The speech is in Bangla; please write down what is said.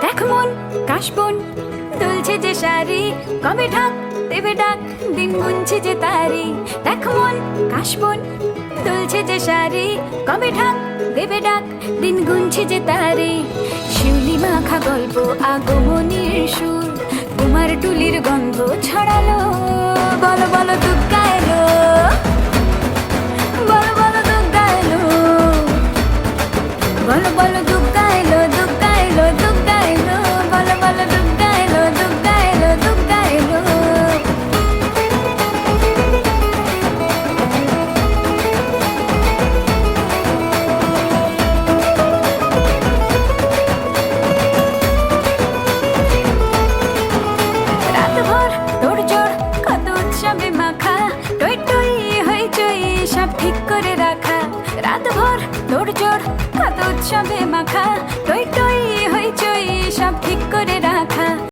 দেখ মন কাশবন দুলছে যে শাড়ি, কবে ঢাক দেবে ডাক, দিন গুনছে যে তারি। দেখ মন কাশবন দুলছে যে শাড়ি, কবে ঢাক দেবে ডাক, দিন গুনছে যে তারি। শিউলি মাখা গল্প আগমনীর সুর, কুমার টুলির গন্ধ ছড়ালো। বলো বলো দুর্গা এলো, বলো বলো দুর্গা এলো, বলো বলো দুর্গা এলো, দুর্গা এলো, দুর্গা এলো, বলো বলো দুর্গা এলো, দুর্গা এলো, দুর্গা এলো। রাতভর তোড়জোড় কত উৎসবে মাখা, টই টই হইচই সব ঠিক করে রাখা। রাতভর তোড়জোড় কত উৎসবে মাখা, টই টই